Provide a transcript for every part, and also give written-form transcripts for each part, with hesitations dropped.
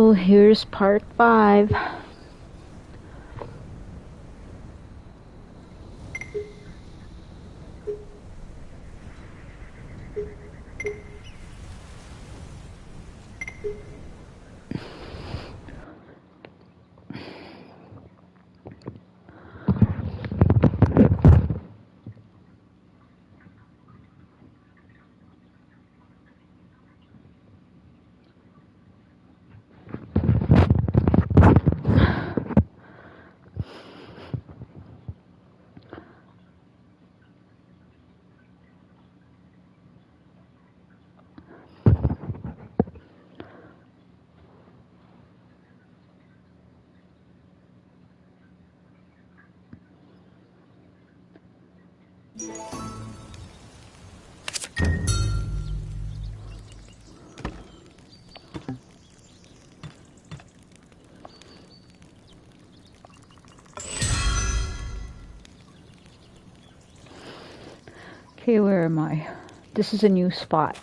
So here's part 5. Okay, where am I? This is a new spot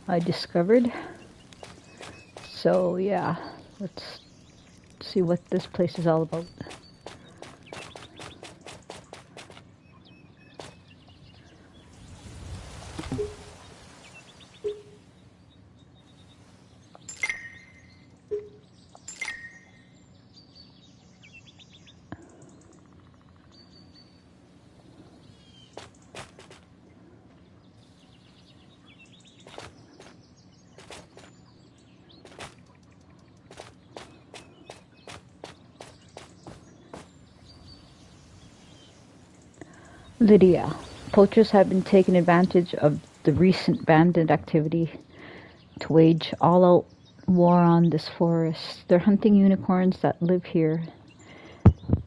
I discovered. So yeah, let's see what this place is all about. Lydia. Poachers have been taking advantage of the recent bandit activity to wage all-out war on this forest. They're hunting unicorns that live here.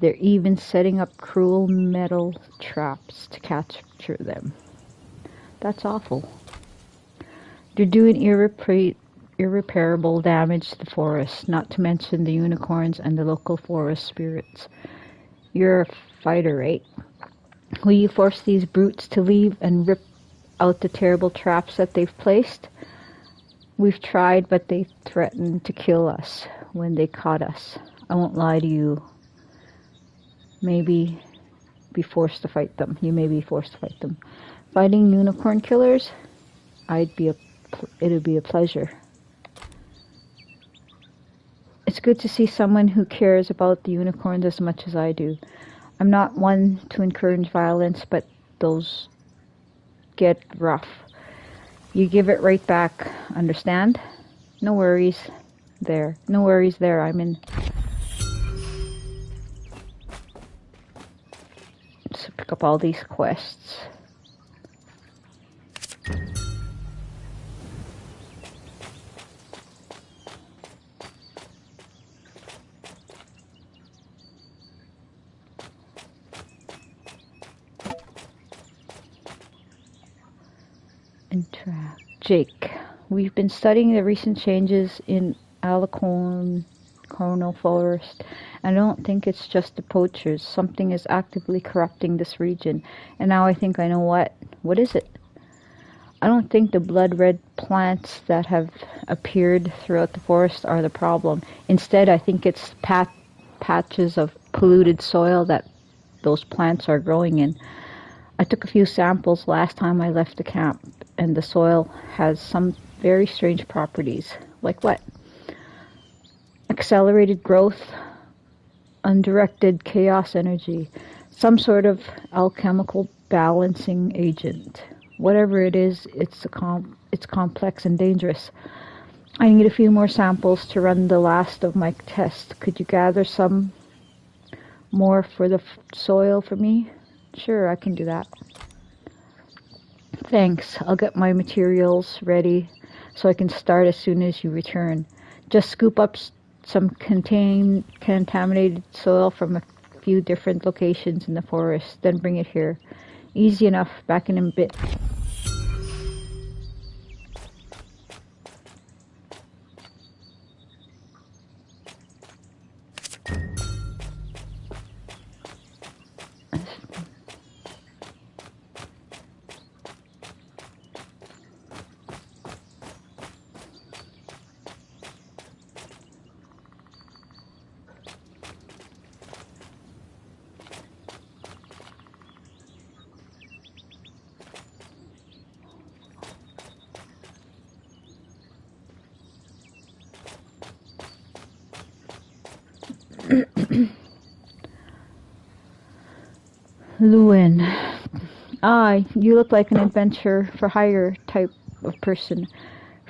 They're even setting up cruel metal traps to capture them. That's awful. They're doing irreparable damage to the forest, not to mention the unicorns and the local forest spirits. You're a fighter, right? Will you force these brutes to leave and rip out the terrible traps that they've placed? We've tried, but they threatened to kill us when they caught us. I won't lie to you. Maybe be forced to fight them. You may be forced to fight them. Fighting unicorn killers? It'd be a pleasure. It's good to see someone who cares about the unicorns as much as I do. I'm not one to encourage violence, but those get rough. You give it right back, understand? No worries there. No worries there. I'm in. Just pick up all these quests. Interact. Jake. We've been studying the recent changes in Alicorn Coronal Forest. I don't think it's just the poachers. Something is actively corrupting this region. And now I think I know what. What is it? I don't think the blood-red plants that have appeared throughout the forest are the problem. Instead, I think it's patches of polluted soil that those plants are growing in. I took a few samples last time I left the camp, and the soil has some very strange properties. Like what? Accelerated growth, undirected chaos energy, some sort of alchemical balancing agent. Whatever it is, it's complex and dangerous. I need a few more samples to run the last of my tests. Could you gather some more for the soil for me? Sure, I can do that. Thanks. I'll get my materials ready so I can start as soon as you return. Just scoop up some contaminated soil from a few different locations in the forest, then bring it here. Easy enough. Back in a bit. Lewin. Ah, you look like an adventure for hire type of person.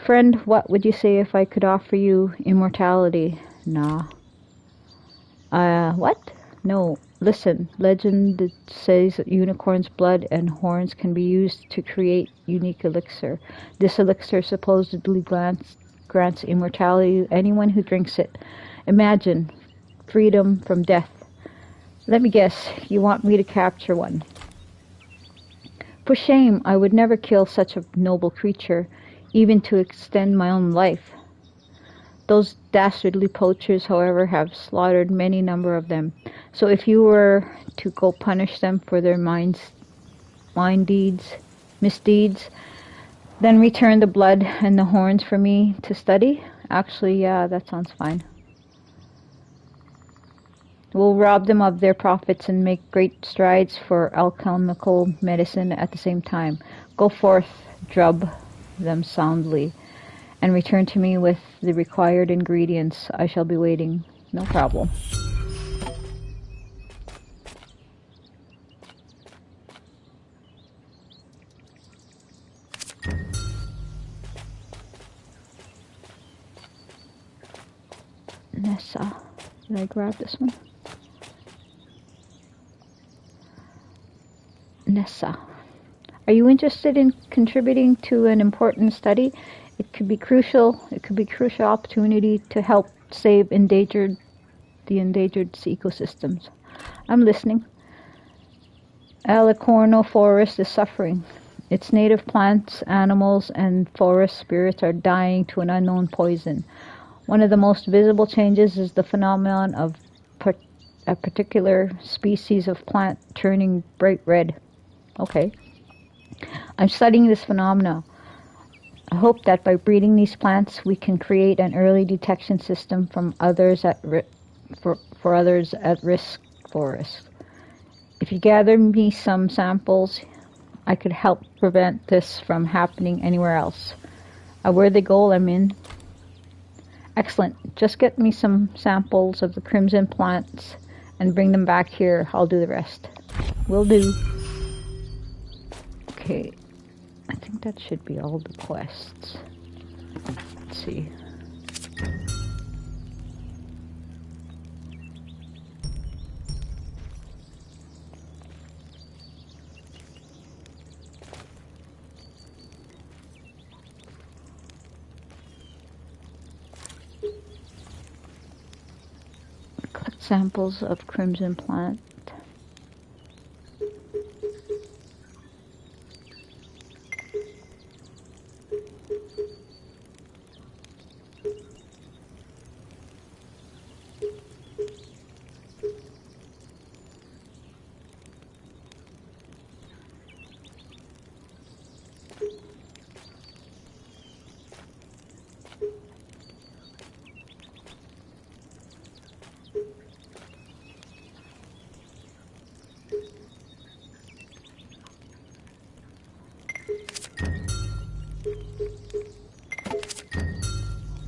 Friend, what would you say if I could offer you immortality? Nah. What? No. Listen, legend says that unicorn's blood and horns can be used to create unique elixir. This elixir supposedly grants immortality to anyone who drinks it. Imagine freedom from death. Let me guess, you want me to capture one. For shame, I would never kill such a noble creature, even to extend my own life. Those dastardly poachers, however, have slaughtered many number of them. So if you were to go punish them for their misdeeds, then return the blood and the horns for me to study? Actually, yeah, that sounds fine. We'll rob them of their profits and make great strides for alchemical medicine at the same time. Go forth, drub them soundly, and return to me with the required ingredients. I shall be waiting. No problem. Nessa. Did I grab this one? Nessa. Are you interested in contributing to an important study? It could be crucial. It could be a crucial opportunity to help save the endangered ecosystems. I'm listening. Alicorno forest is suffering. Its native plants, animals, and forest spirits are dying to an unknown poison. One of the most visible changes is the phenomenon of a particular species of plant turning bright red. Okay. I'm studying this phenomenon. I hope that by breeding these plants, we can create an early detection system from others for others at risk forests. If you gather me some samples, I could help prevent this from happening anywhere else. A worthy goal I'm in. Excellent. Just get me some samples of the crimson plants and bring them back here. I'll do the rest. Will do. Okay. I think that should be all the quests. Let's see. Collect samples of crimson plant.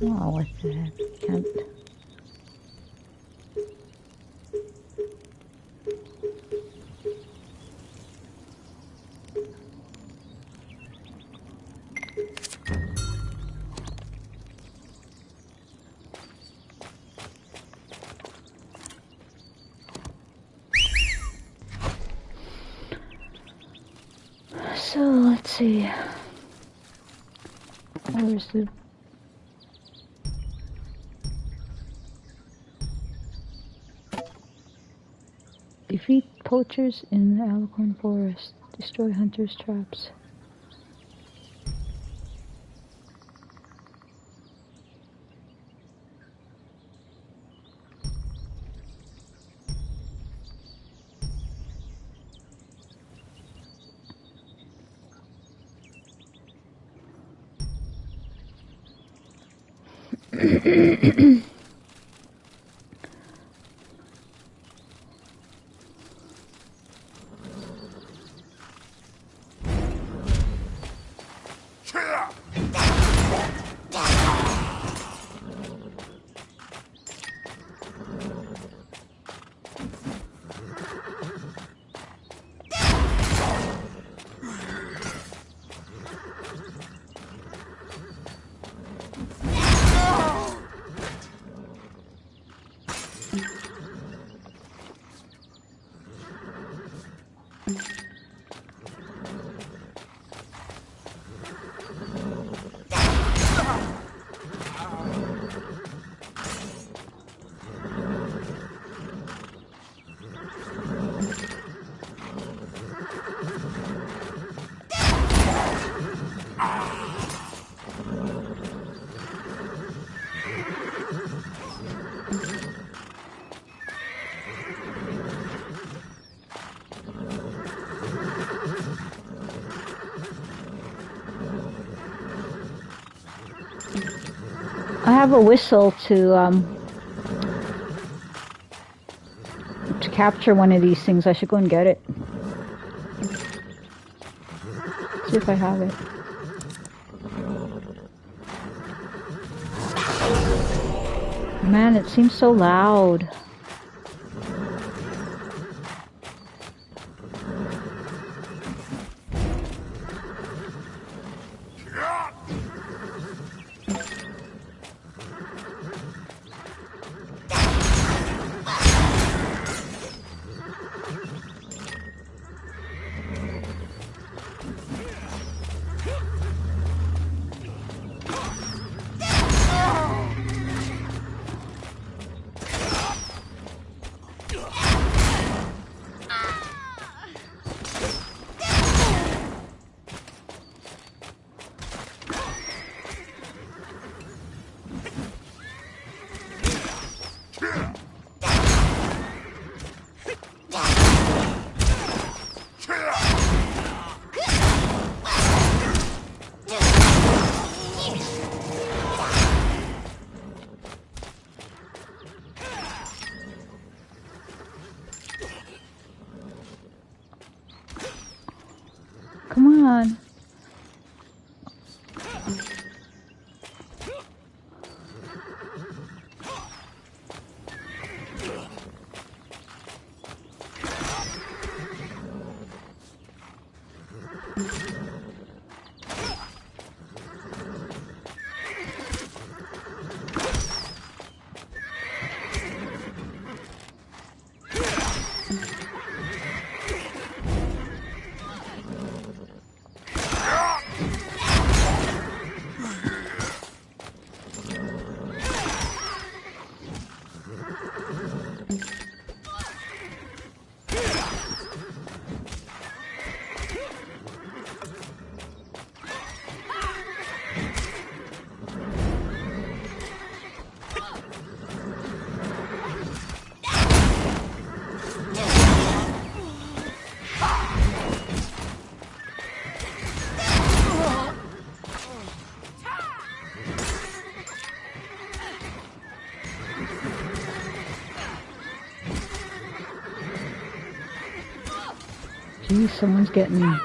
Oh, what the heck? Can't. So let's see. Where's the defeat poachers in the Alicorn Forest. Destroy hunters' traps. I have a whistle to capture one of these things. I should go and get it. See if I have it. Man, it seems so loud. Come on. Geez, someone's getting me.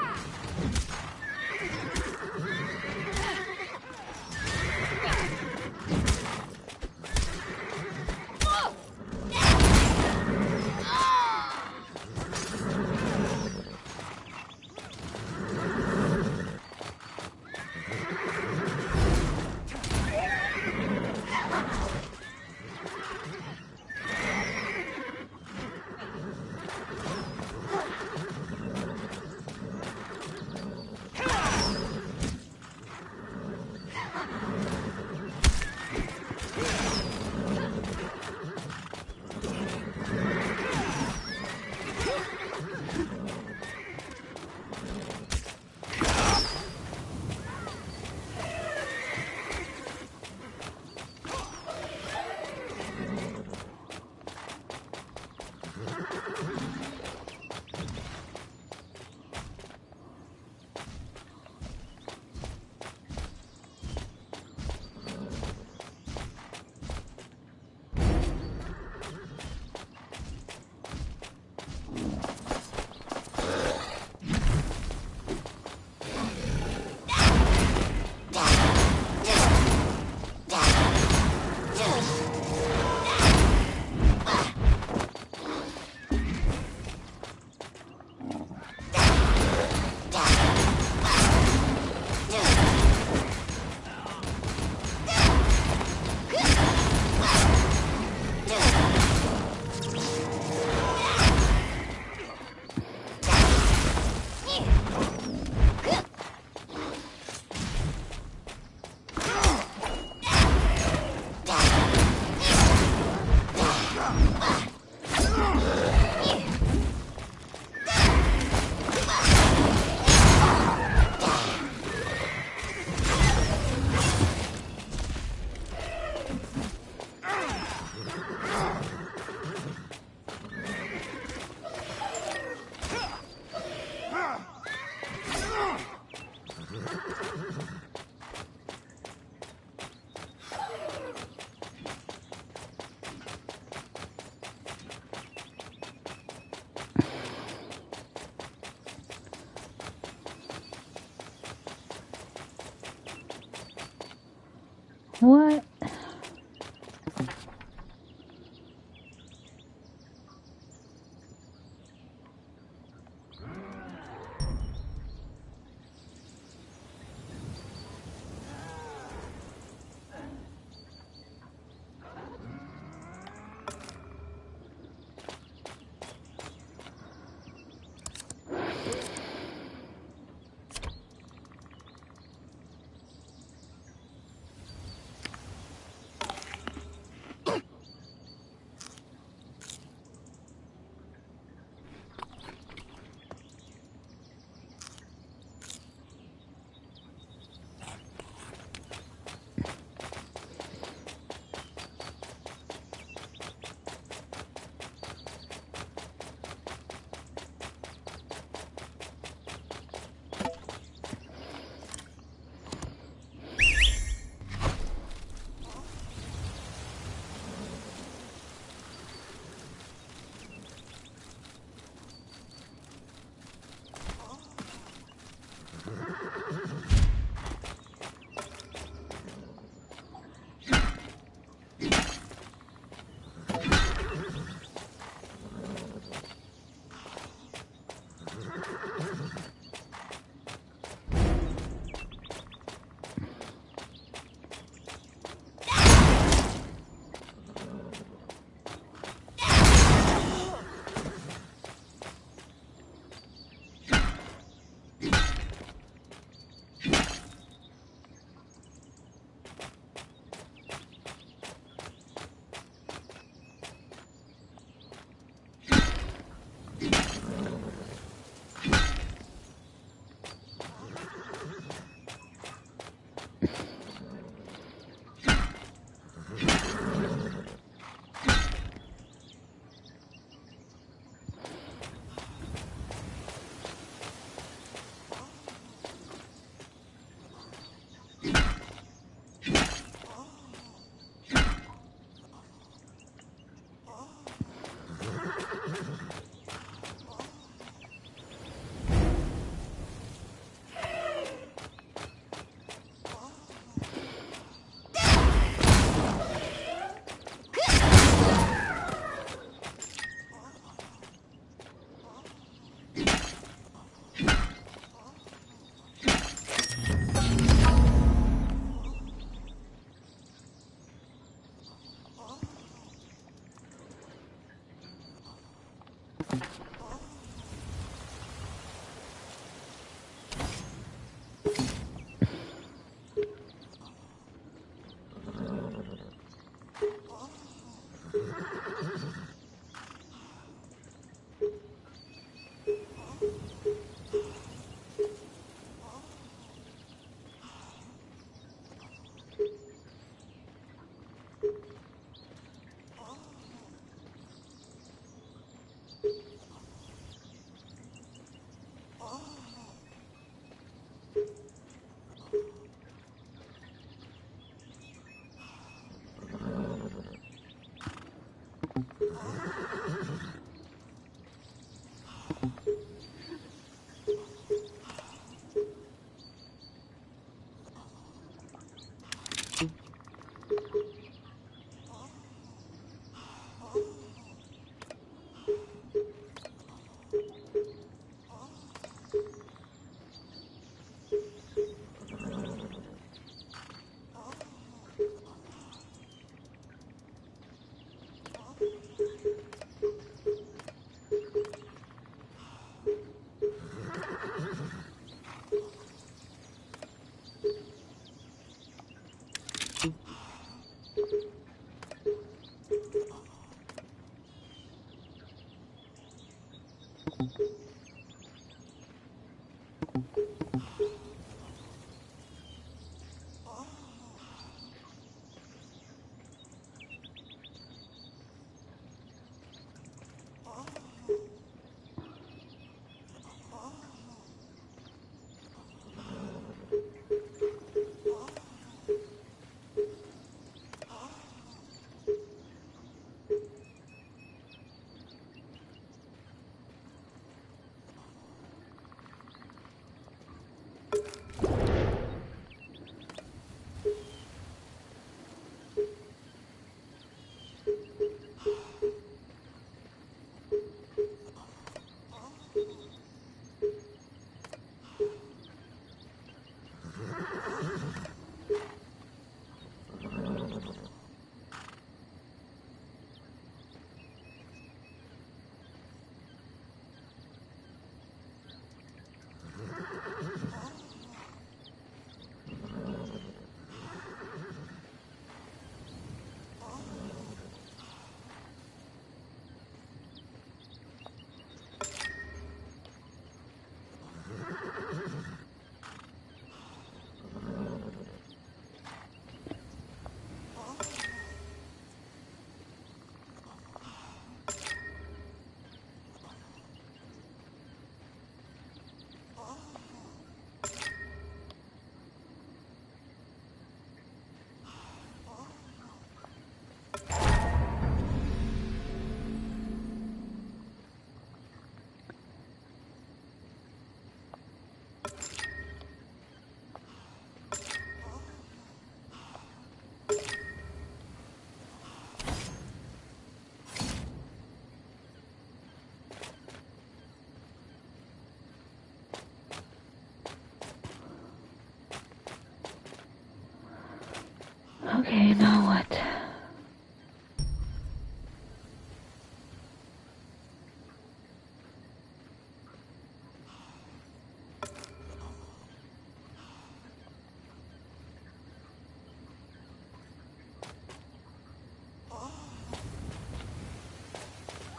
Okay, now what?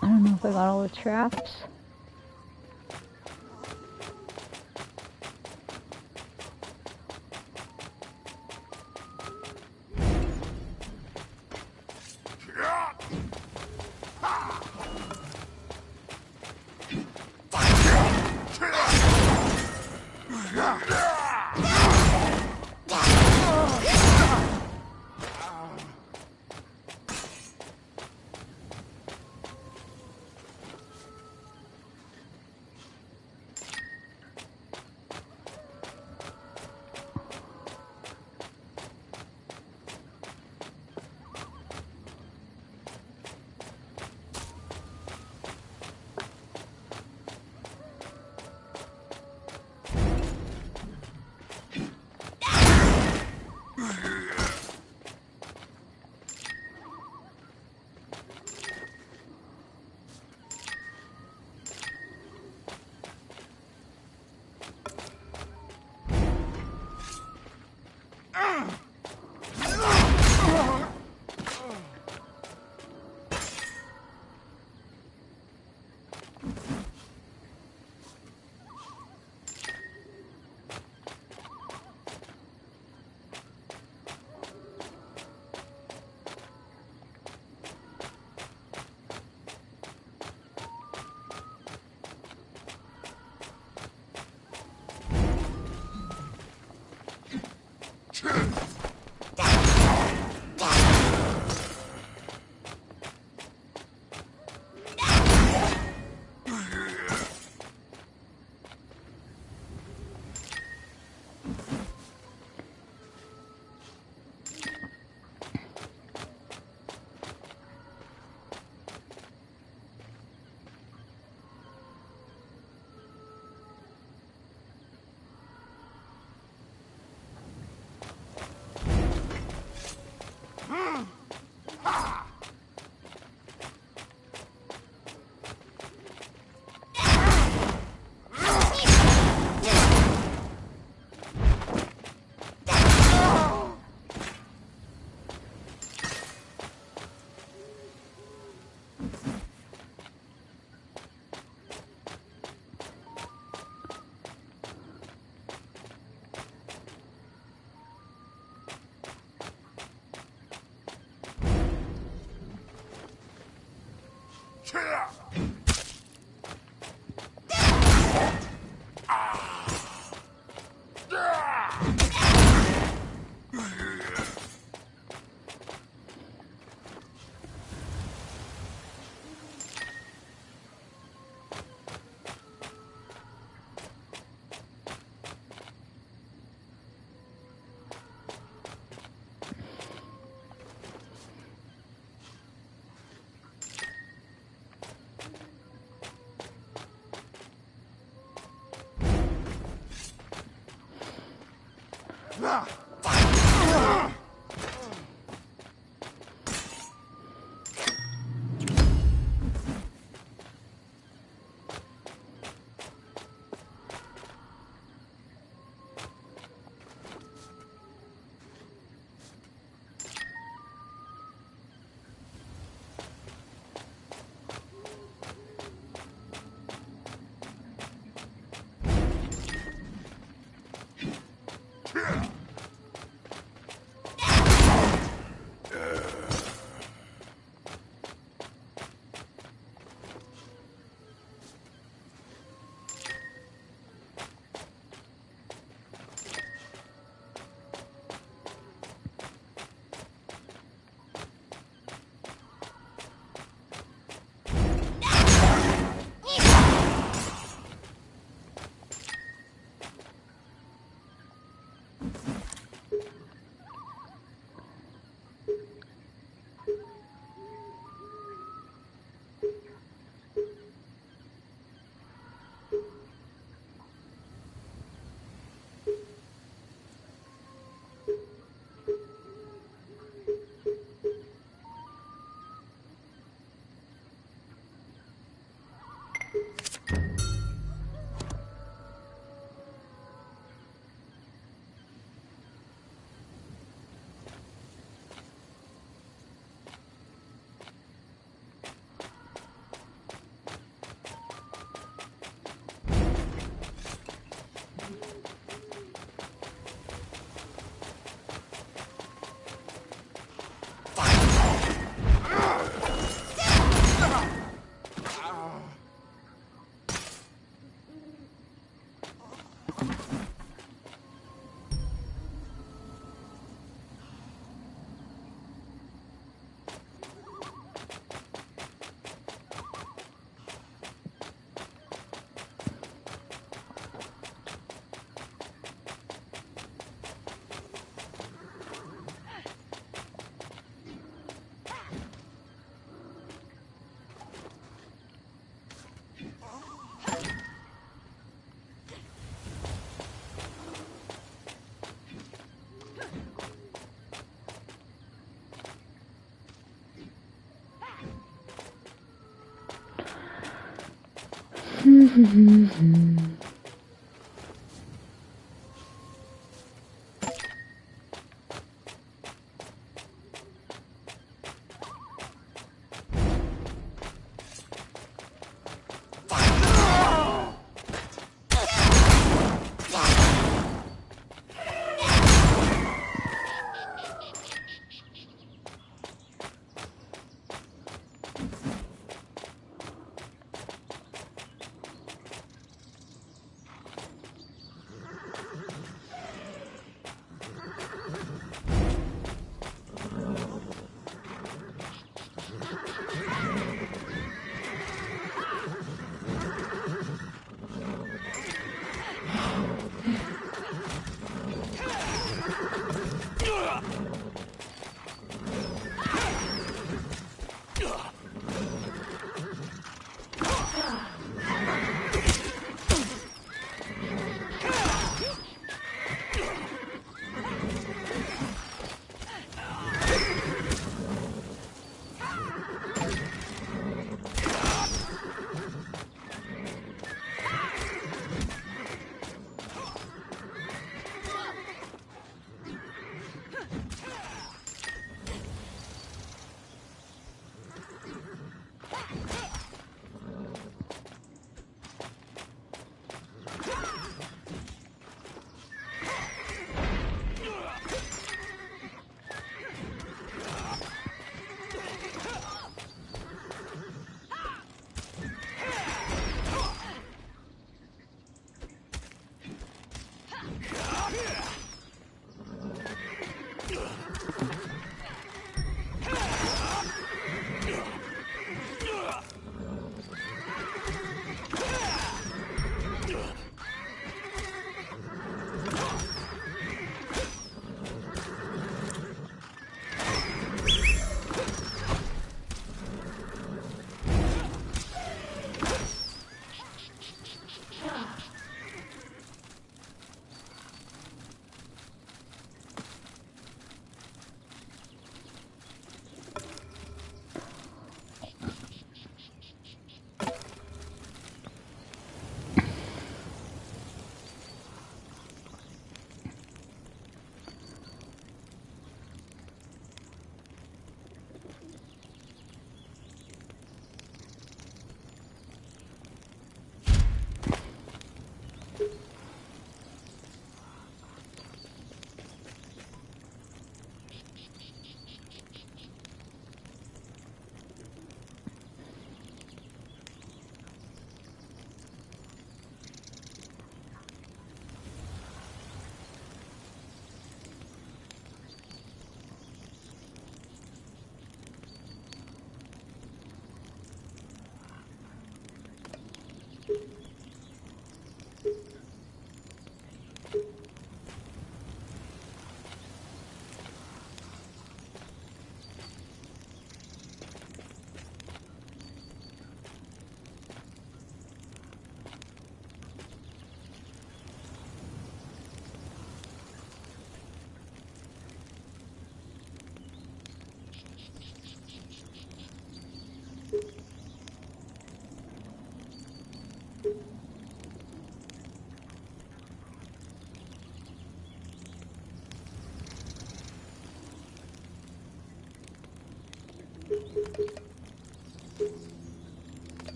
I don't know if I got all the traps.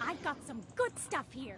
I've got some good stuff here.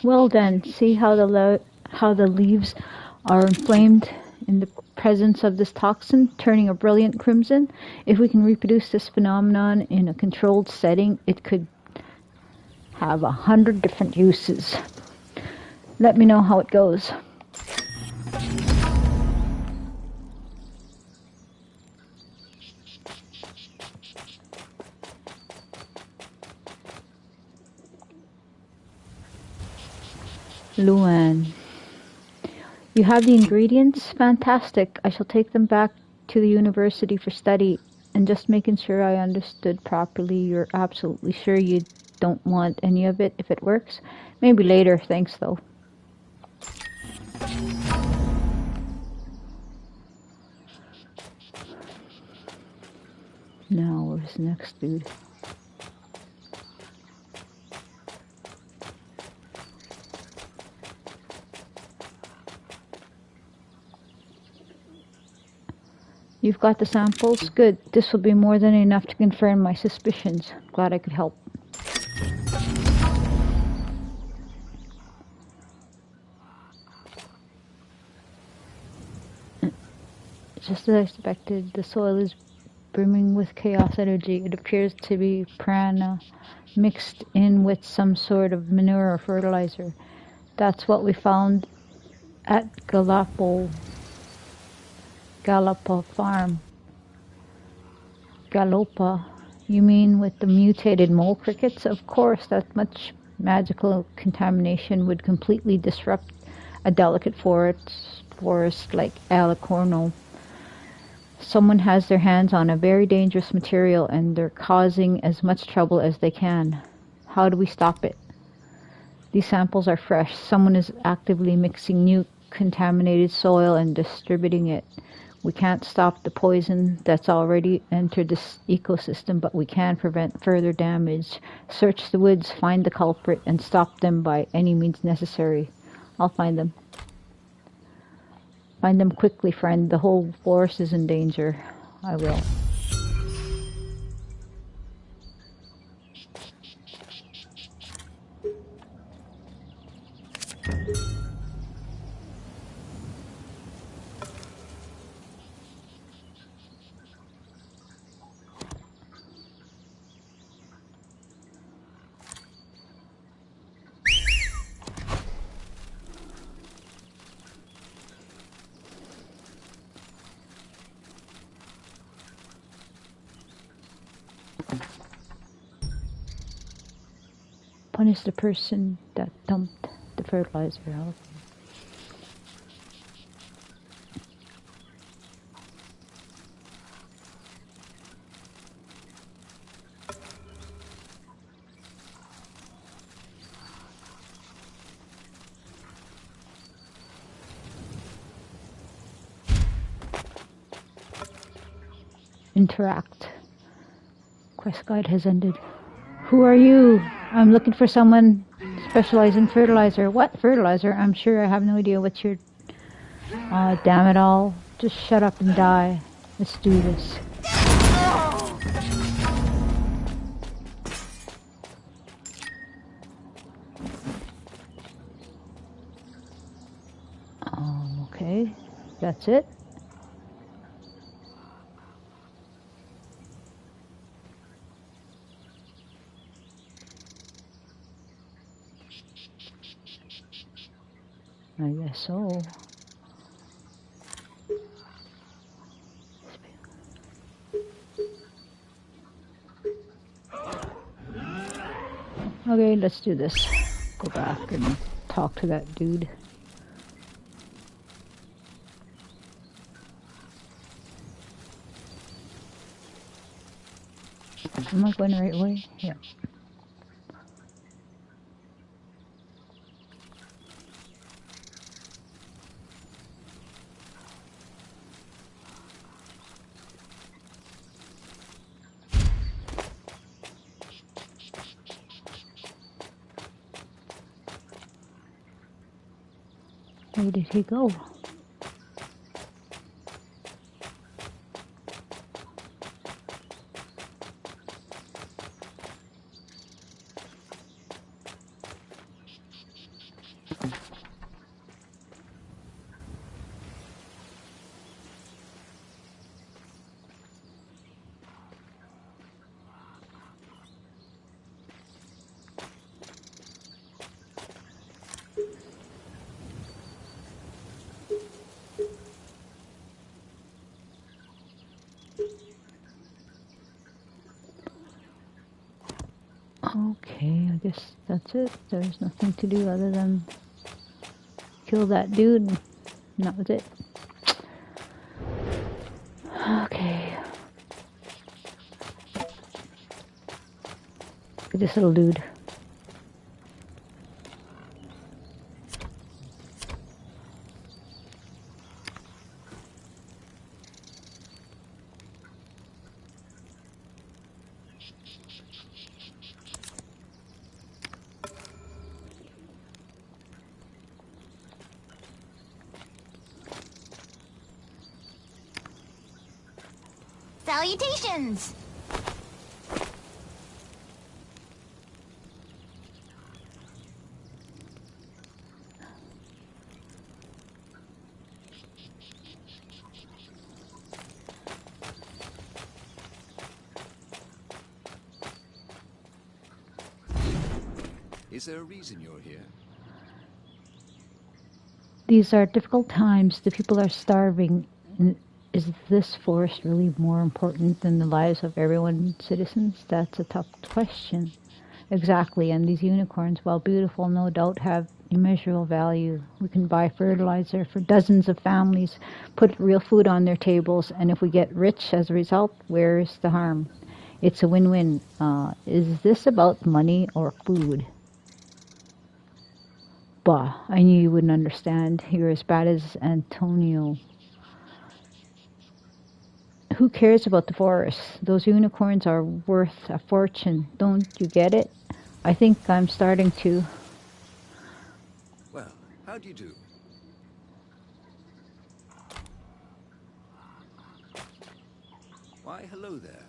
Well then, see how how the leaves are inflamed in the presence of this toxin, turning a brilliant crimson? If we can reproduce this phenomenon in a controlled setting, it could have 100 different uses. Let me know how it goes. Luan. You have the ingredients? Fantastic. I shall take them back to the university for study. And just making sure I understood properly, you're absolutely sure you don't want any of it if it works? Maybe later, thanks though. Now, where's the next dude? You've got the samples? Good. This will be more than enough to confirm my suspicions. Glad I could help. Just as I expected, the soil is brimming with chaos energy. It appears to be prana mixed in with some sort of manure or fertilizer. That's what we found at Galapa Farm. Galopa? You mean with the mutated mole crickets? Of course, that much magical contamination would completely disrupt a delicate forest like Alicorno. Someone has their hands on a very dangerous material and they're causing as much trouble as they can. How do we stop it? These samples are fresh. Someone is actively mixing new contaminated soil and distributing it. We can't stop the poison that's already entered this ecosystem, but we can prevent further damage. Search the woods, find the culprit, and stop them by any means necessary. I'll find them. Find them quickly, friend. The whole forest is in danger. I will. Punish the person that dumped the fertilizer out. Interact. Quest guide has ended. Who are you? I'm looking for someone specialized in fertilizer. What fertilizer? I'm sure I have no idea what you're... Aw, damn it all. Just shut up and die. Let's do this. Okay. That's it. I guess so. Okay, let's do this. Go back and talk to that dude. Am I going the right way? Yeah. Where did he go? Okay, I guess that's it. There's nothing to do other than kill that dude. And that was it. Okay. Look at this little dude. Salutations! Is there a reason you're here? These are difficult times. The people are starving. And is this forest really more important than the lives of everyone's citizens? That's a tough question. Exactly, and these unicorns, while beautiful, no doubt have immeasurable value. We can buy fertilizer for dozens of families, put real food on their tables, and if we get rich as a result, where's the harm? It's a win-win. Is this about money or food? Bah, I knew you wouldn't understand. You're as bad as Antonio. Who cares about the forest? Those unicorns are worth a fortune. Don't you get it? I think I'm starting to. Well, how do you do? Why, hello there.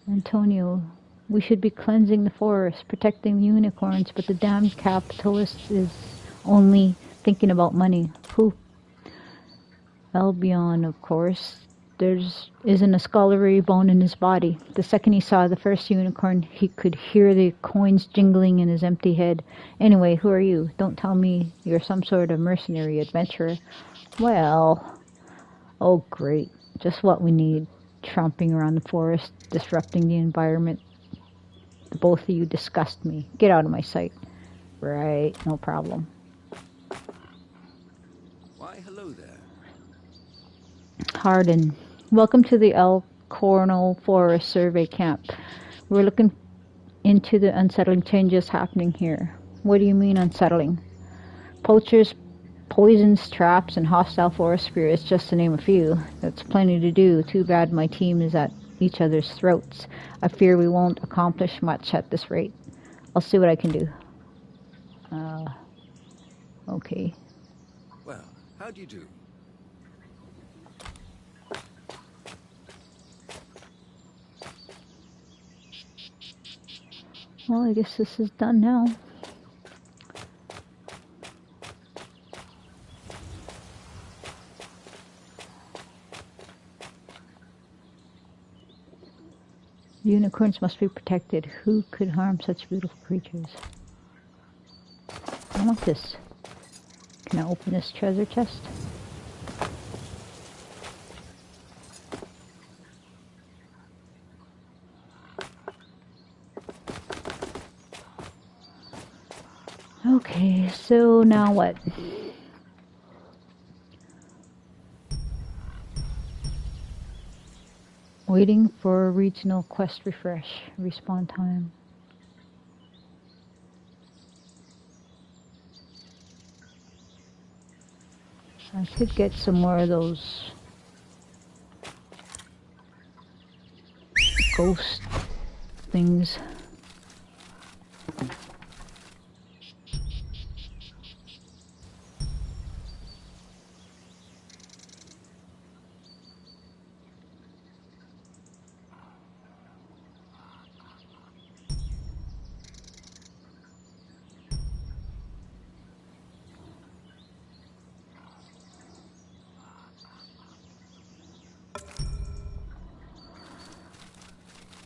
Antonio, we should be cleansing the forest, protecting the unicorns, but the damned capitalist is only thinking about money. Who? Albion, of course. There isn't a scholarly bone in his body. The second he saw the first unicorn, he could hear the coins jingling in his empty head. Anyway, who are you? Don't tell me you're some sort of mercenary adventurer. Well, oh great. Just what we need. Tromping around the forest, disrupting the environment. The both of you disgust me. Get out of my sight. Right, no problem. Why, hello there. Hardin. Welcome to the El Cornell Forest Survey Camp. We're looking into the unsettling changes happening here. What do you mean unsettling? Poachers Poisons, traps, and hostile forest spirits, just to name a few. That's plenty to do. Too bad my team is at each other's throats. I fear we won't accomplish much at this rate. I'll see what I can do. Okay. Well, how do you do? Well, I guess this is done now. Unicorns must be protected. Who could harm such beautiful creatures? I want this. Can I open this treasure chest? Okay, so now what? Waiting for regional quest refresh. Respawn time. I could get some more of those ghost things.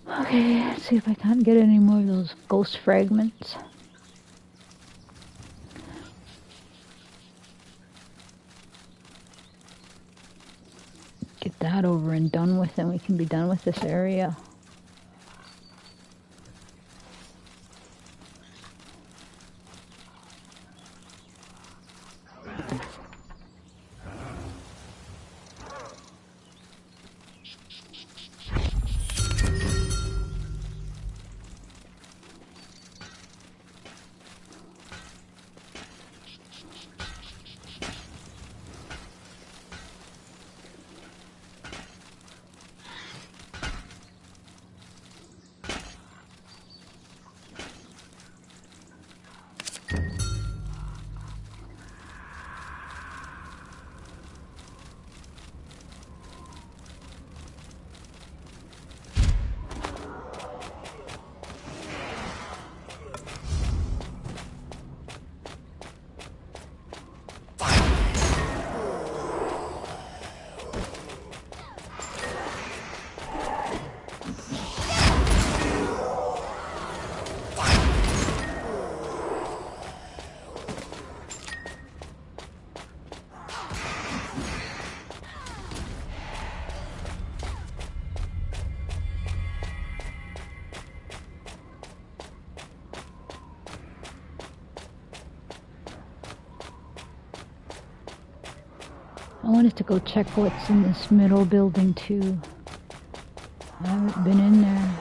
Okay, let's see if I can't get any more of those ghost fragments. Get that over and done with, and we can be done with this area. I wanted to go check what's in this middle building too. I haven't been in there.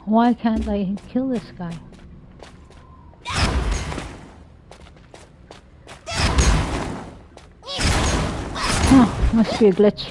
Why can't I kill this guy? Oh, must be a glitch.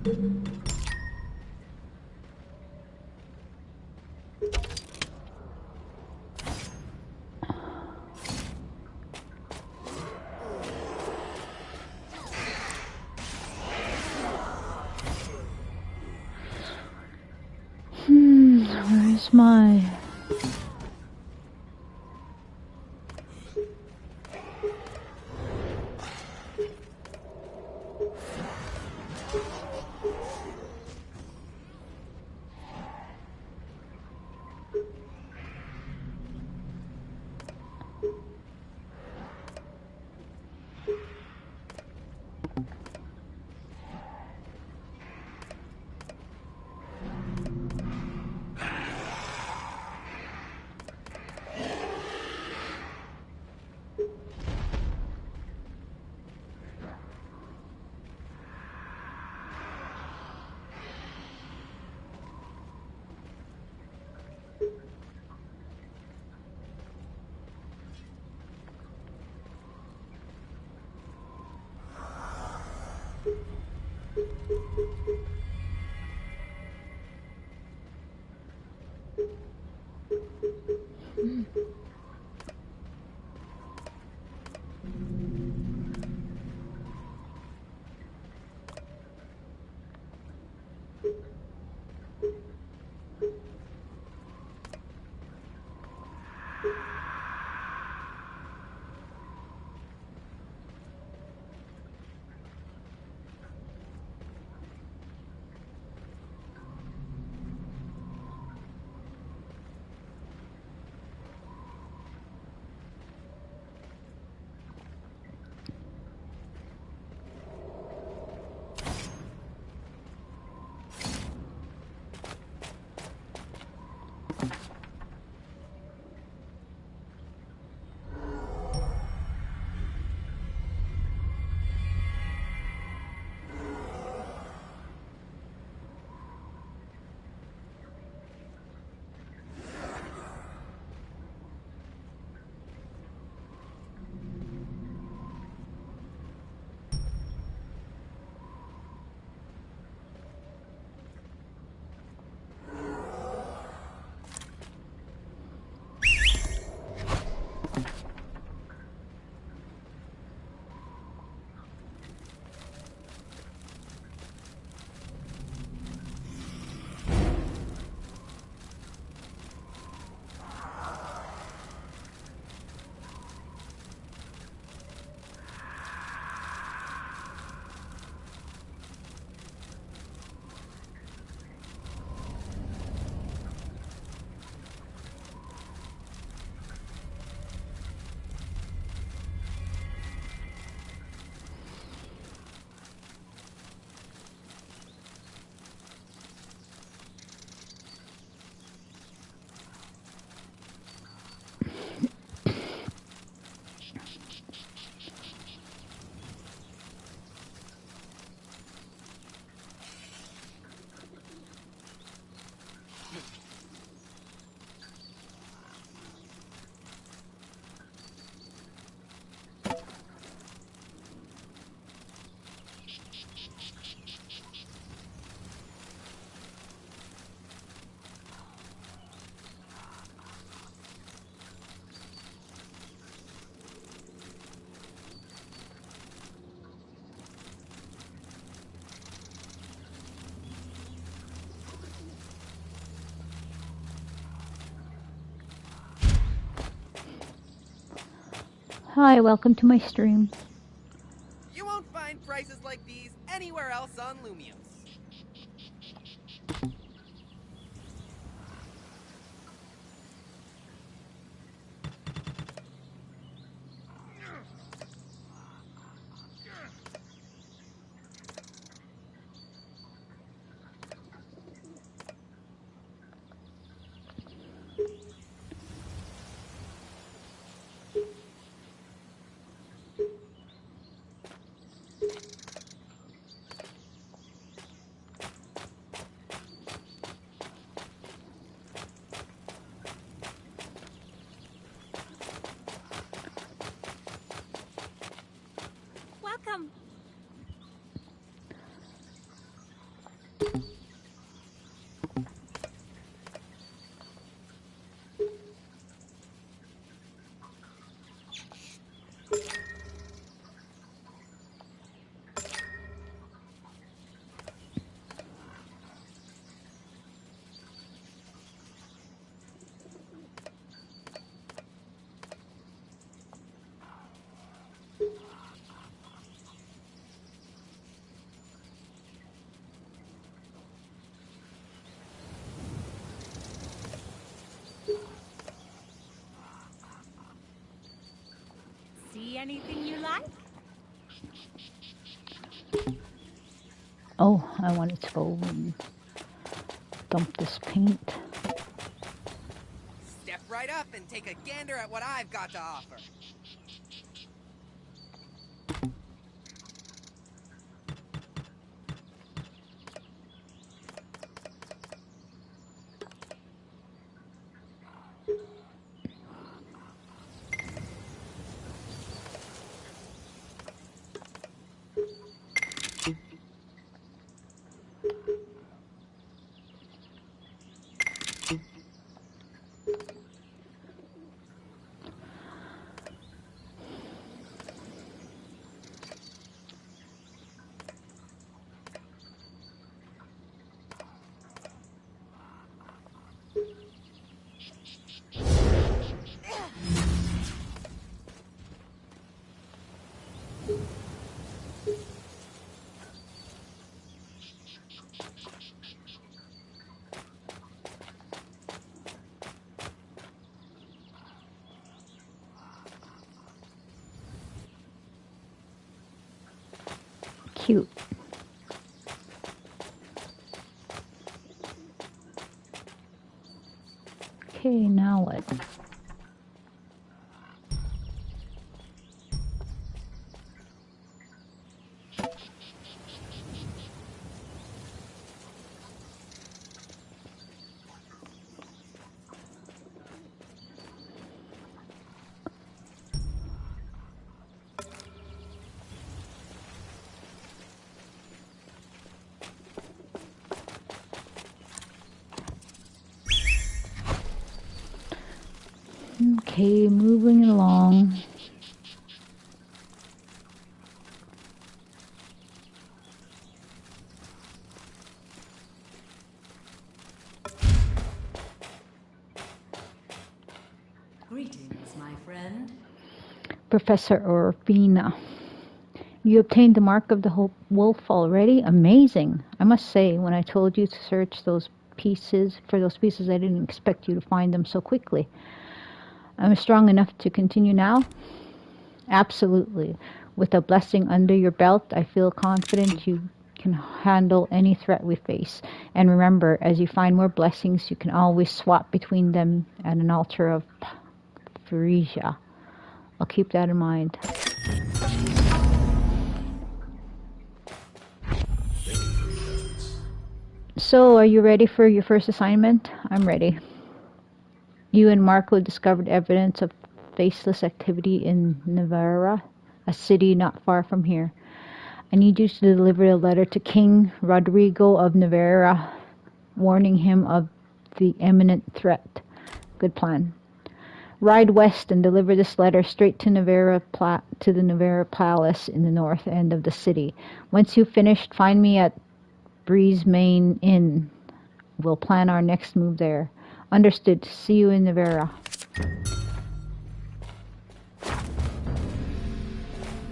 Where's my... Hi, welcome to my stream. You won't find prices like these anywhere else on Lumios. See anything you like? Oh, I wanted to go and dump this paint. Step right up and take a gander at what I've got to offer. Cute. Okay, now what? Okay, moving along. Greetings, my friend. Professor Orfina. You obtained the mark of the wolf already? Amazing. I must say, when I told you to search those pieces, I didn't expect you to find them so quickly. I'm strong enough to continue now? Absolutely. With a blessing under your belt, I feel confident you can handle any threat we face. And remember, as you find more blessings, you can always swap between them at an altar of Phrygia. I'll keep that in mind. So, are you ready for your first assignment? I'm ready. You and Marco discovered evidence of faceless activity in Navarra, a city not far from here. I need you to deliver a letter to King Rodrigo of Navarra, warning him of the imminent threat. Good plan. Ride west and deliver this letter straight to the Navarra Palace in the north end of the city. Once you've finished, find me at Breeze Main Inn. We'll plan our next move there. Understood. See you in Navarra.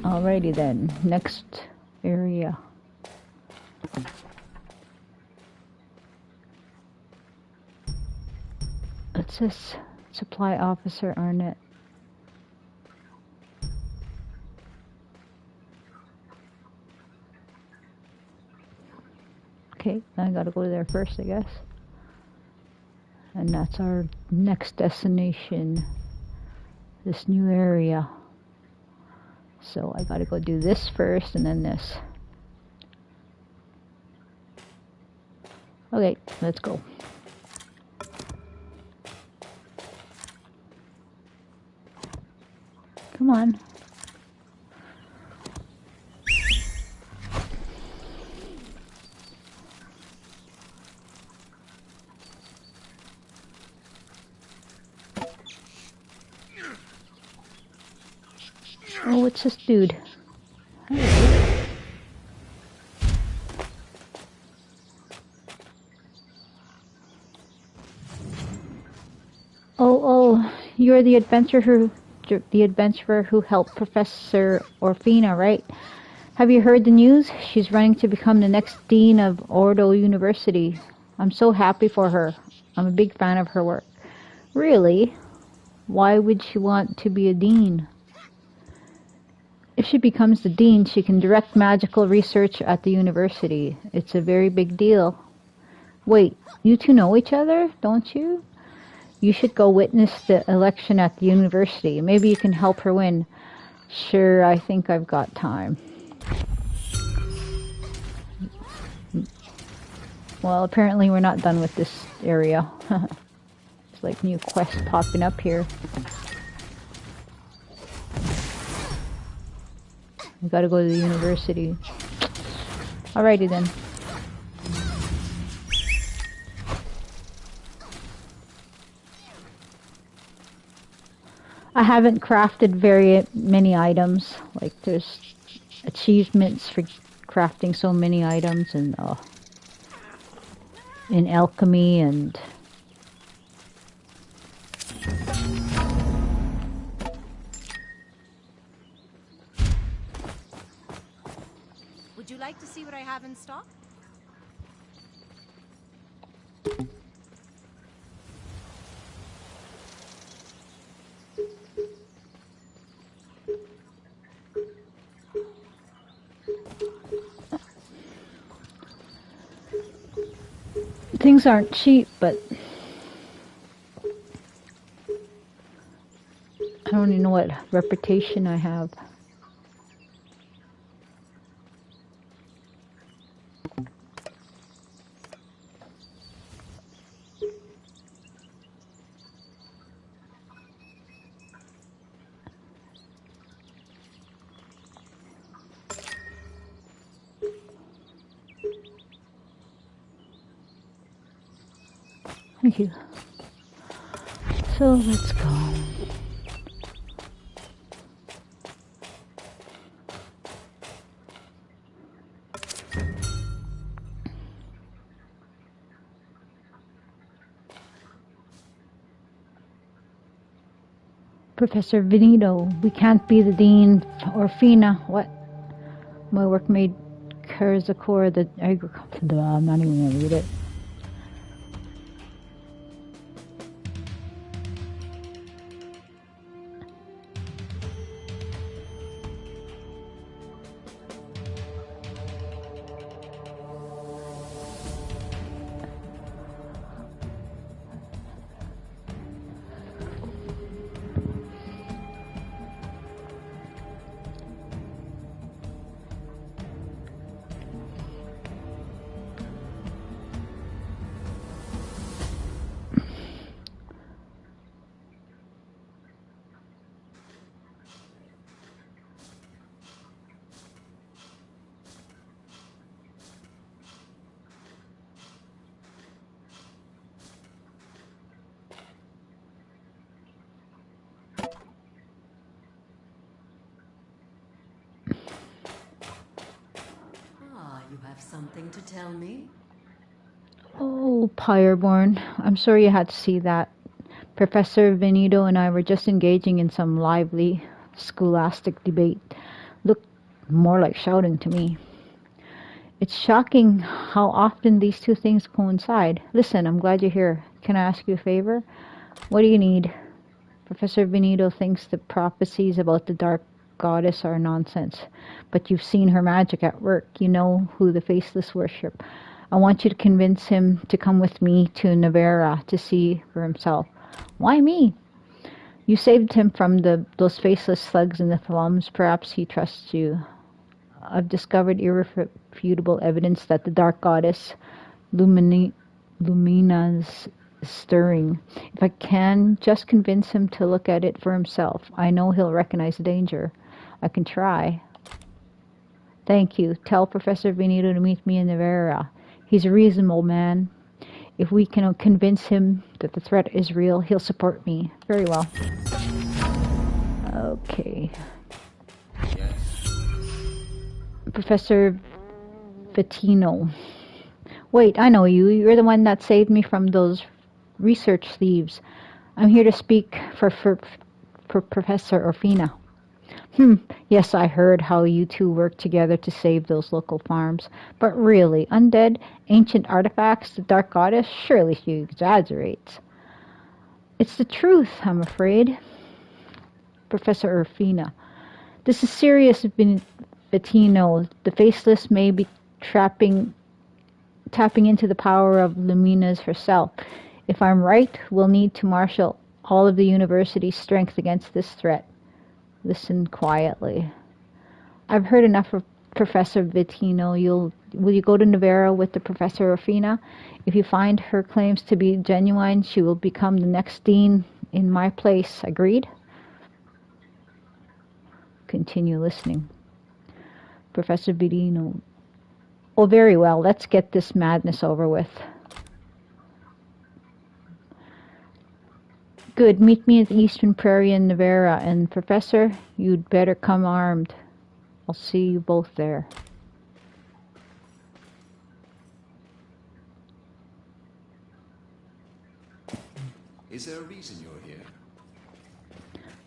Alrighty then. Next area. What's this? Supply Officer Arnett. Okay, I gotta go there first, I guess. And that's our next destination. This new area. So I gotta go do this first and then this. Okay, let's go. Come on. Oh, it's this dude. Oh, you're the adventurer who helped Professor Orfina, right? Have you heard the news? She's running to become the next dean of Ordo University. I'm so happy for her. I'm a big fan of her work. Really? Why would she want to be a dean? If she becomes the dean, she can direct magical research at the university. It's a very big deal. Wait, you two know each other, don't you? You should go witness the election at the university. Maybe you can help her win. Sure, I think I've got time. Well, apparently we're not done with this area. There's like new quests popping up here. We gotta go to the university. Alrighty then. I haven't crafted very many items. Like there's achievements for crafting so many items and in alchemy and Would you like to see what I have in stock? things aren't cheap, but I don't even know what reputation I have. Thank you. So let's go. Professor Veneto, we can't be the dean or Fina. What? My workmate Kurzakor, the agriculture. I'm not even gonna read it. You have something to tell me? Oh, Pyreborn, I'm sorry you had to see that. Professor Veneto and I were just engaging in some lively scholastic debate. Looked more like shouting to me. It's shocking how often these two things coincide. Listen, I'm glad you're here. Can I ask you a favor? What do you need? Professor Veneto thinks the prophecies about the Dark Goddess are nonsense. But you've seen her magic at work. You know who the Faceless worship. I want you to convince him to come with me to Nevera to see for himself. Why me? You saved him from those faceless slugs in the slums. Perhaps he trusts you. I've discovered irrefutable evidence that the Dark Goddess Lumina's stirring. If I can just convince him to look at it for himself, I know he'll recognize the danger. I can try. Thank you. Tell Professor Veneto to meet me in Nevera. He's a reasonable man. If we can convince him that the threat is real, he'll support me. Very well. Okay. Professor Bettino. Wait, I know you. You're the one that saved me from those research thieves. I'm here to speak for Professor Orfina. Yes, I heard how you two worked together to save those local farms. But really, undead, ancient artifacts, the Dark Goddess? Surely she exaggerates. It's the truth, I'm afraid. Professor Orfina. This is serious, Bettino. The Faceless may be tapping into the power of Lumina's herself. If I'm right, we'll need to marshal all of the university's strength against this threat. Listen quietly. I've heard enough of Professor Bettino. Will you go to Nevera with the Professor Orfina? If you find her claims to be genuine, she will become the next dean in my place. Agreed? Continue listening. Professor Bettino. Oh, very well. Let's get this madness over with. Good. Meet me at the Eastern Prairie in Nevera. And, Professor, you'd better come armed. I'll see you both there. Is there a reason you're here?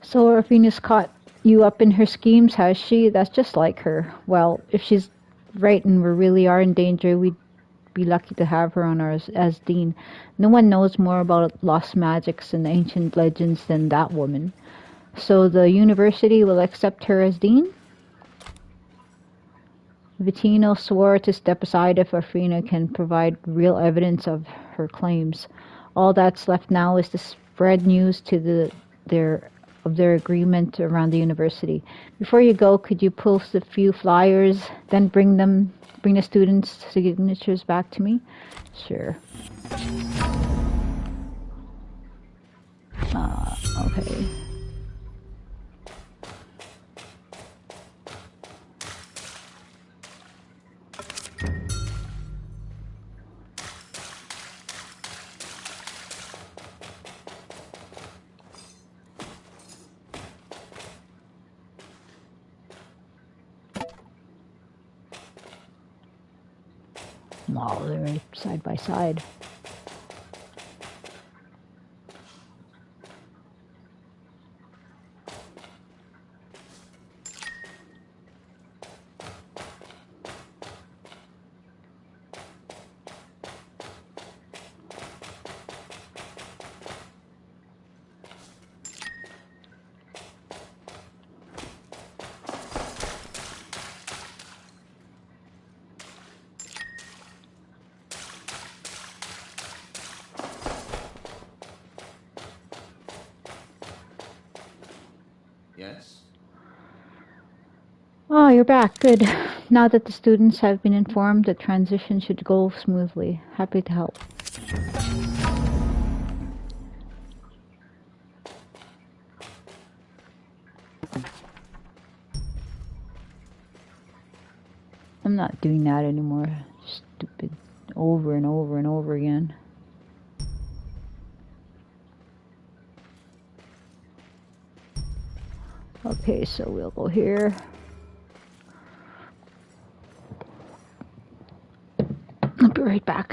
So Orfina's caught you up in her schemes, has she? That's just like her. Well, if she's right and we really are in danger, we'd be lucky to have her on as dean. No one knows more about lost magics and ancient legends than that woman. So the university will accept her as dean? Bettino swore to step aside if Orfina can provide real evidence of her claims. All that's left now is to spread news to their agreement around the university. Before you go, could you post a few flyers, then bring the students' signatures back to me? Sure. Okay. Wow, they're right side by side. Yes? Oh, you're back. Good. Now that the students have been informed, the transition should go smoothly. Happy to help. I'm not doing that anymore. Stupid. Over and over and over again. Okay, so we'll go here. I'll be right back.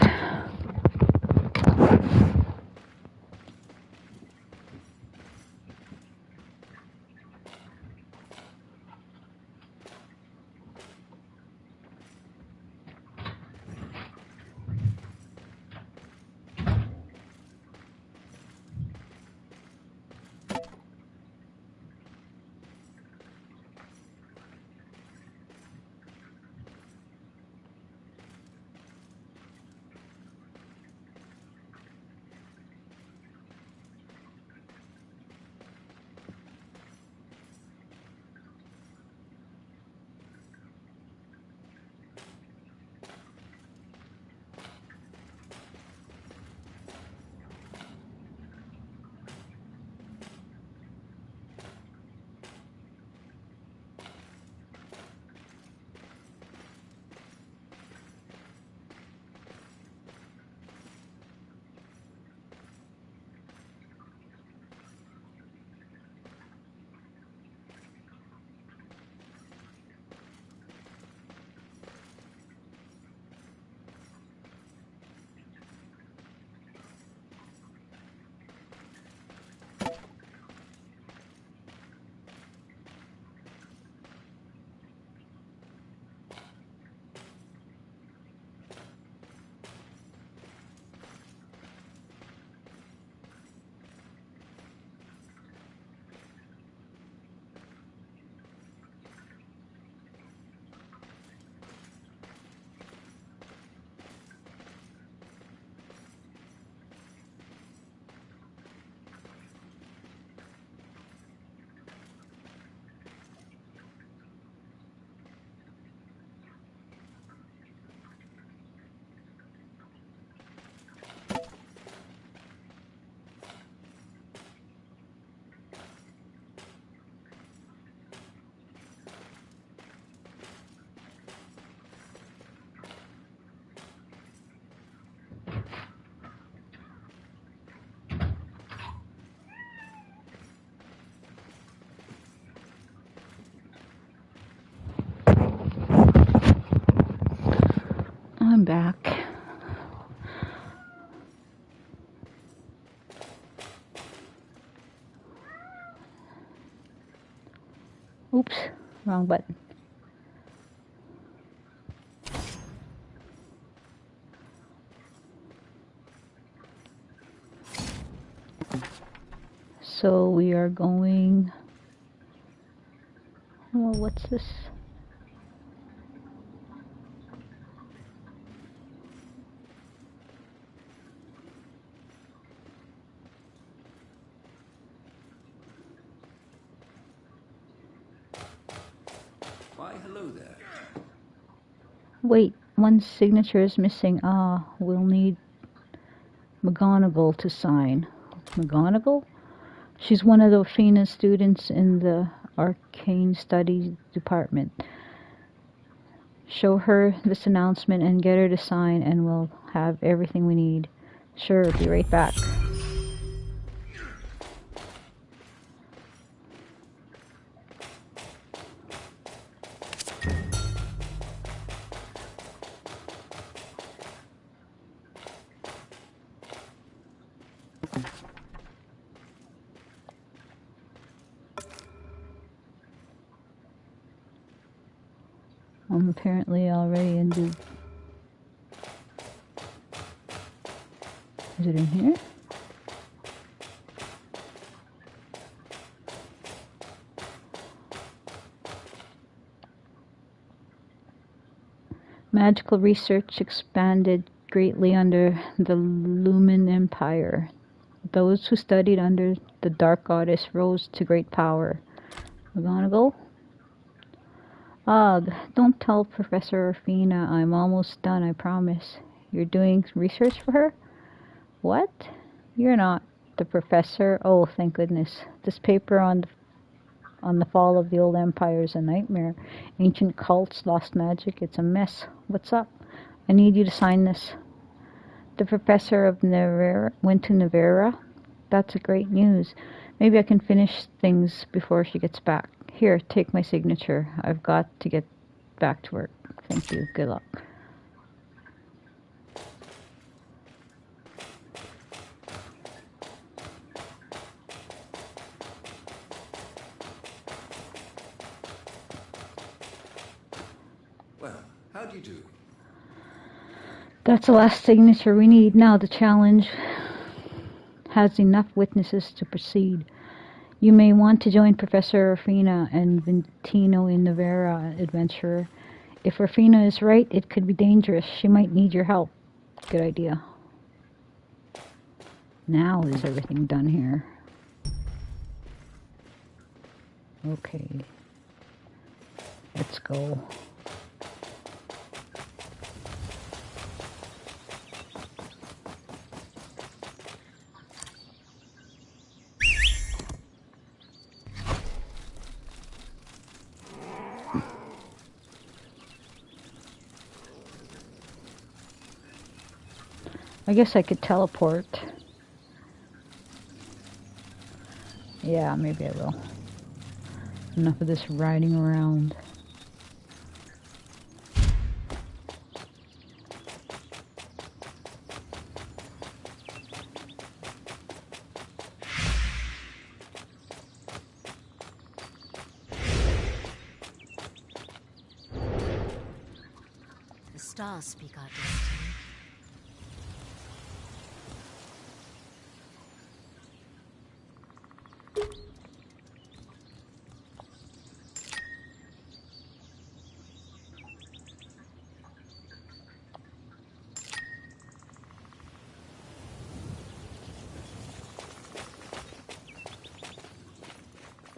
Oops, wrong button. So we are going... Well, what's this? Why, hello there. Wait, one signature is missing. Ah, we'll need McGonagall to sign. McGonagall? She's one of the FINA students in the Arcane Studies department. Show her this announcement and get her to sign, and we'll have everything we need. Sure, be right back. I'm apparently already in the... Is it in here? Magical research expanded greatly under the Lumen Empire. Those who studied under the Dark Goddess rose to great power. McGonagall? Ugh, don't tell Professor Orfina. I'm almost done, I promise. You're doing research for her? What? You're not the professor? Oh, thank goodness. This paper on the fall of the old empire is a nightmare. Ancient cults, lost magic, it's a mess. What's up? I need you to sign this. The professor of Nevera went to Nevera? That's a great news. Maybe I can finish things before she gets back. Here, take my signature. I've got to get back to work. Thank you. Good luck. Well, how do you do? That's the last signature we need. Now the challenge has enough witnesses to proceed. You may want to join Professor Orfina and Ventino in Nevera, adventurer. If Orfina is right, it could be dangerous. She might need your help. Good idea. Now is everything done here? Okay. Let's go. I guess I could teleport. Yeah, maybe I will. Enough of this riding around. The stars speak our destiny.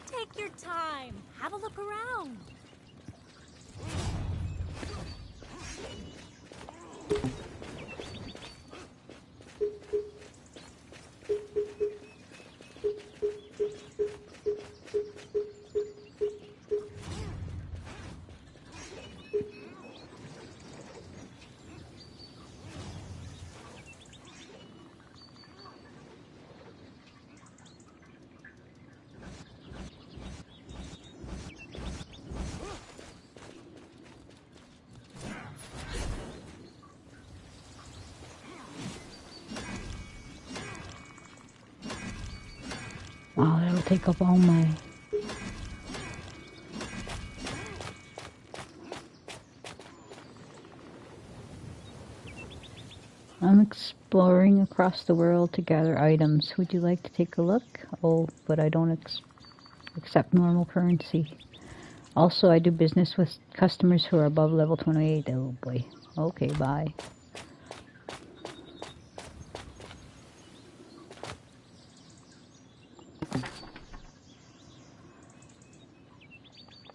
Take your time. Have a look around. Wow, that'll take up all my... I'm exploring across the world to gather items. Would you like to take a look? Oh, but I don't accept normal currency. Also, I do business with customers who are above level 28. Oh boy. Okay, bye.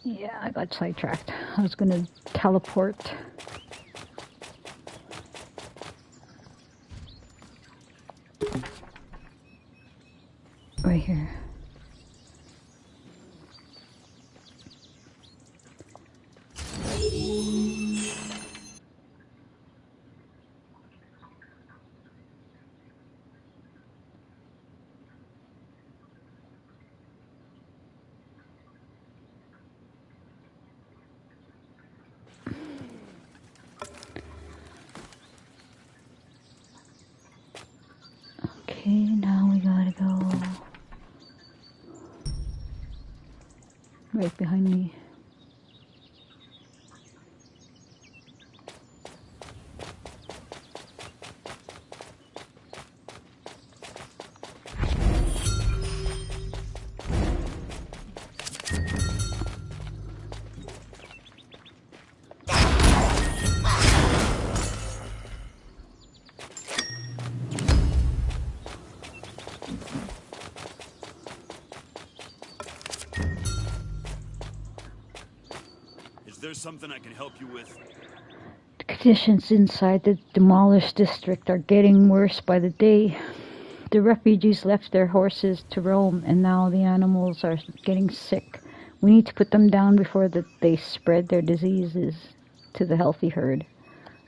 Yeah, I got sidetracked. I was gonna teleport. Right here. Okay, now we gotta go right behind me. Is there something I can help you with? The conditions inside the demolished district are getting worse by the day. The refugees left their horses to roam, and now the animals are getting sick. We need to put them down before they spread their diseases to the healthy herd.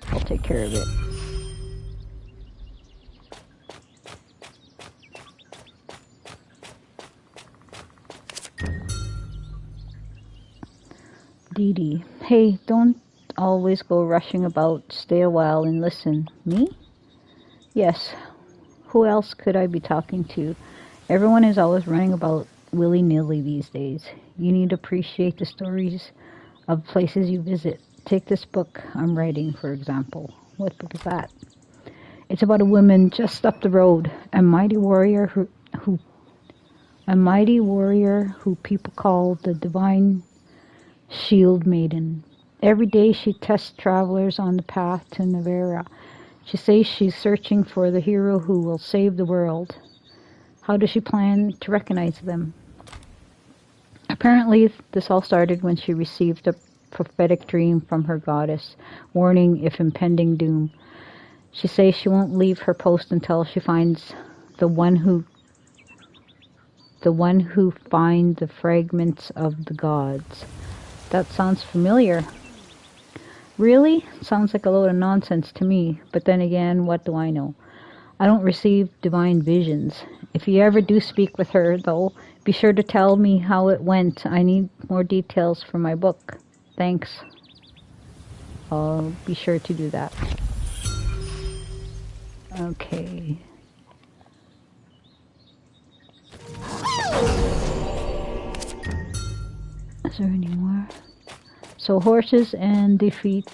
I'll take care of it. Dee Dee. Hey, don't always go rushing about. Stay a while and listen. Me? Yes. Who else could I be talking to? Everyone is always running about willy-nilly these days. You need to appreciate the stories of places you visit. Take this book I'm writing, for example. What book is that? It's about a woman just up the road, a mighty warrior who people call the Divine Shield Maiden. Every day she tests travelers on the path to Nevera. She says she's searching for the hero who will save the world. How does she plan to recognize them? Apparently, this all started when she received a prophetic dream from her goddess, warning of impending doom. She says she won't leave her post until she finds the one who finds the fragments of the gods. That sounds familiar. Really? Sounds like a load of nonsense to me, but then again, what do I know? I don't receive divine visions. If you ever do speak with her, though, be sure to tell me how it went. I need more details for my book. Thanks. I'll be sure to do that. Okay. Is there any more? So horses and defeat.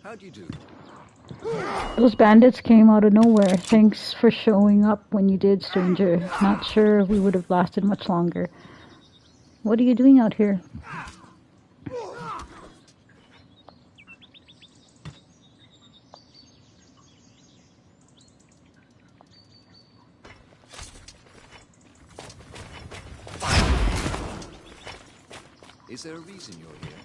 How'd you do? Those bandits came out of nowhere. Thanks for showing up when you did, stranger. Not sure we would have lasted much longer. What are you doing out here? Is there a reason you're here?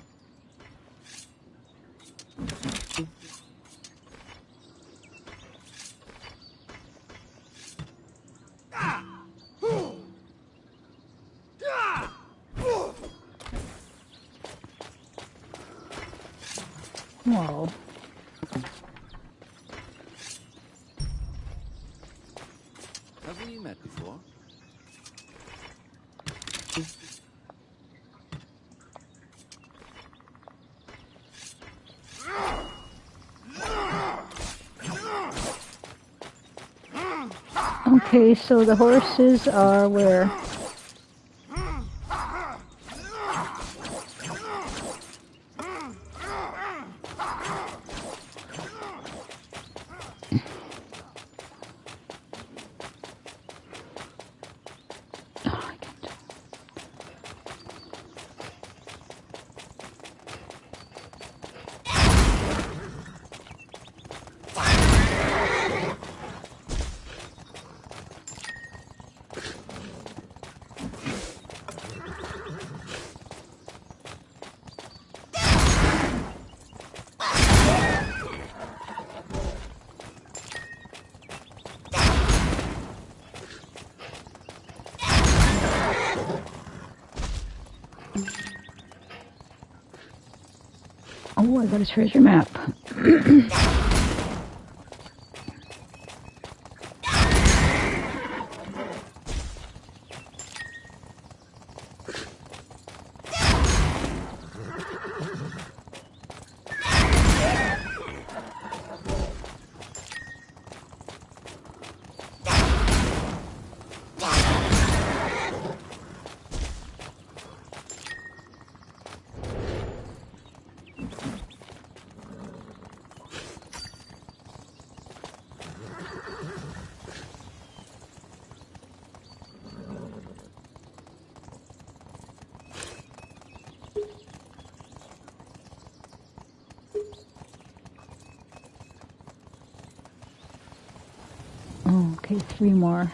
Whoa. Have we met before? Okay, so the horses are where? Oh, I got a treasure map. Oh, okay, 3 more.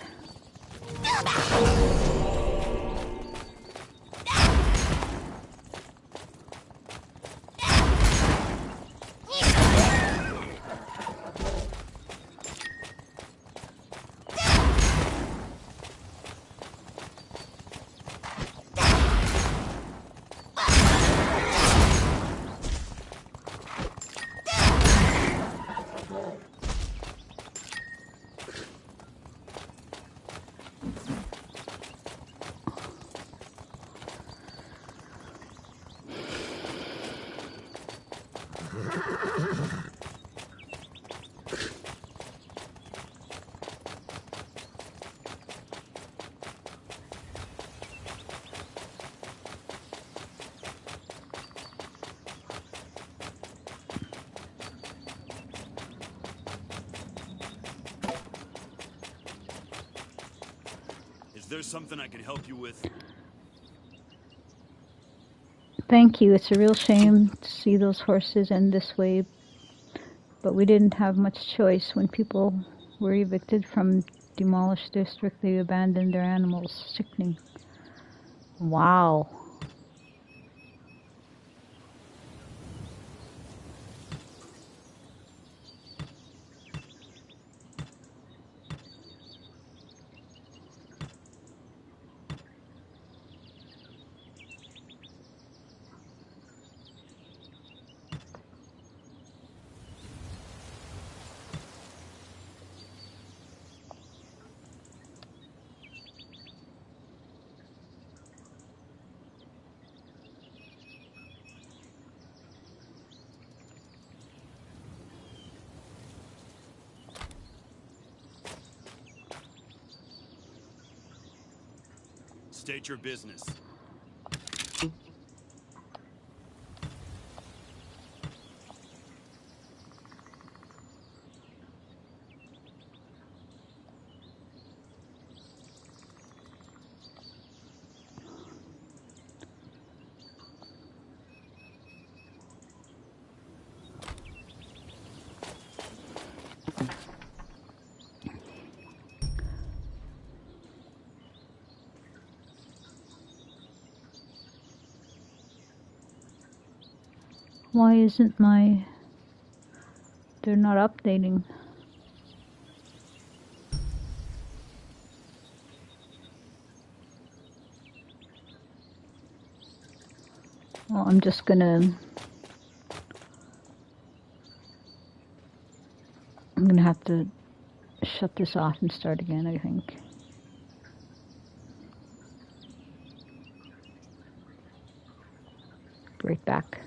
Is there something I can help you with? Thank you. It's a real shame to see those horses end this way, but we didn't have much choice. When people were evicted from demolished district, they abandoned their animals. Sickening. Wow. State your business. Why isn't my... They're not updating. Well, I'm just gonna have to shut this off and start again, I think. Right back.